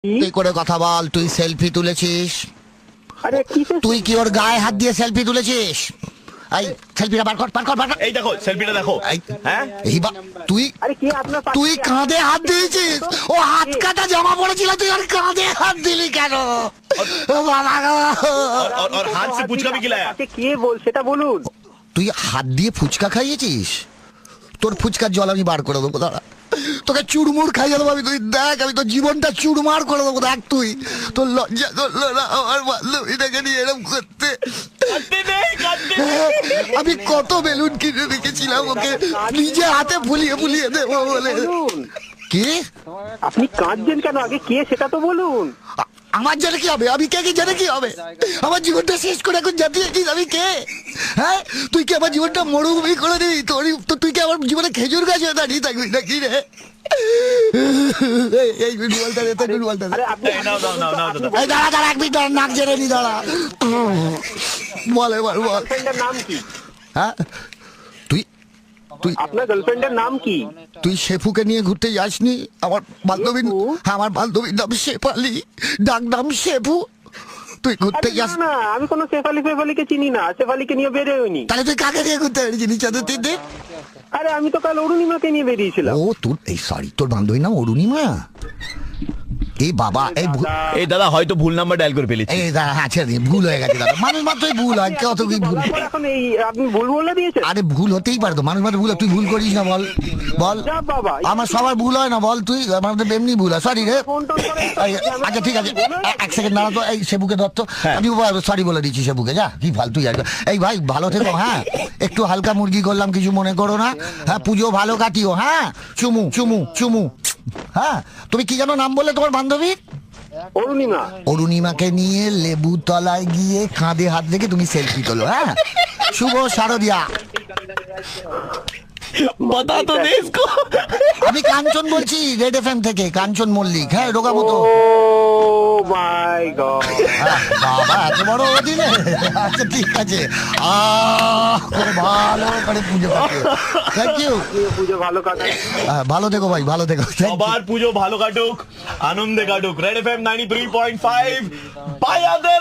তুই করে কথা বল, তুই সেলফি তুলেছিস? আরে কিসের তুই কি ওর গায়ে হাত দিয়ে সেলফি তুলেছিস? এই সেলফিটা বার কর, বার কর, বার কর। এই দেখো সেলফিটা দেখো। এই, হ্যাঁ তুই আরে কে আপনার পাশে তুই কে? কাঁধে হাত দিয়েছিস? ও হাত কাটা জামা পড়েছিল, তুই ওর কাঁধে হাত দিলি কেন? ও বাবা গো। और हाथ से पूछका भी खिलाया। পাশে কে বল সেটা বলুন। তুই হাত দিয়ে ফুচকা খাইয়েছিস? তোর ফুচকার জল আমি বার করে দেবো, দাঁড়া। তোকে চুরমুর খাইয়ে দেবো আমি, তুই দেখ, আমি তোর জীবনটা চুরমার করে দেবো, দেখ তুই। তোর লজ্জা করলো না আমার বান্ধবীটাকে নিয়ে এরকম করতে? আমি কত বেলুন কিনে রেখেছিলাম ওকে নিজে হাতে ফুলিয়ে ফুলিয়ে দেবো বলে। বলুন কি? আপনি কাঁদছেন কেন? আগে কে সেটা তো বলুন। আমার জেনে কি হবে? আমি কে কি জেনে কি হবে? আমার জীবনটা শেষ করে এখন জাতিয়েছিস, আমি কে? হ্যাঁ, তুই কি আমার জীবনটা মরুভূমি করে দিবি? তুই কি আমার জীবনে খেজুর গাছ হয়ে দাঁড়িয়ে থাকবি নাকি রে? এই ভিডিও বলতে দে, তুই বলতে দে। আরে আপনি এই নাও, নাও, নাও, নাও, আপনি দাদা। এই দাঁড়া দাঁড়া, এক মিনিট দাঁড়া, নাক জেনে নি, দাঁড়া। বল এবার বল। গার্লফ্রেন্ডের নাম কি? হ্যাঁ, তুই তুই আপনার গার্লফ্রেন্ডের নাম কি? তুই শেফুকে নিয়ে ঘুরতে যাসনি? আমার বান্ধবী, শেফু? হ্যাঁ, আমার বান্ধবীর নাম শেফালি, ডাক নাম শেফু। তুই ঘুরতে আরে যাস? না না, আমি কোনো শেফালিকে চিনি না। শেফালিকে নিয়ে বেরোয়নি। তাহলে তুই কাকে নিয়ে ঘুরতে পেরেছিস চাঁদের তিন দিন? আরে আমি তো কাল অরুণিমাকে নিয়ে বেরিয়েছিলাম। ও তোর, এই সরি, তোর বান্ধবীর নাম অরুণিমা? এই বাবা, এই এই দাদা হয়তো ভুল নাম্বার ডায়াল করে ফেলেছি। এই দাঁড়া, হ্যাঁ ছেড়ে দিন, ভুল হয়ে গেছে দাদা, মানুষ মাত্রই ভুল হয়, কত কি ভুল। তারপর এখন এই আপনি ভুল বলে দিয়েছেন। আরে ভুল হতেই পারে তো, মানুষ মাত্র ভুল হয়, তুই ভুল করিস না, বল বল। যা বাবা, আমার সবার ভুল হয় না, বল তুই, আমাদের এমনি ভুল হয়, সরি রে। ফোন টোন করে এই, আচ্ছা ঠিক আছে, এক সেকেন্ড দাঁড়া তো, এই সেবুকে ধরতো, আমি সরি বলে দিচ্ছি সেবুকে, যা কি ফালতু যাবে। এই ভাই ভালো থেকো, হ্যাঁ, একটু হালকা মুরগি করলাম, কিছু মনে করো না, হ্যাঁ, পুজো ভালো কাটিও, হ্যাঁ, চুমু চুমু চুমু। হ্যাঁ, তুমি কি জানো নাম বললে তোমার বান্ধবীর? অরুণিমা। অরুণিমাকে নিয়ে লেবু তলায় গিয়ে কাঁধে হাত রেখে তুমি সেলফি তোলো, হ্যাঁ। শুভ শারদিয়া। बता तो दे इसको। আমি কাঞ্চন বলছি, রেড এফএম থেকে, কাঞ্চন মল্লিক, হ্যাঁ, রোগা মতো। ও মাই গড। বাবা এত বড় দিলে? আচ্ছা ঠিক আছে, করে ভালো করে পুজো করতে। Thank you. পুজো ভালো কাটে। ভালো থেকো ভাই, ভালো থেকো। Thank you. আবার পুজো ভালো কাটুক, আনন্দে কাটুক। রেড এফএম 93.5 পায়া দে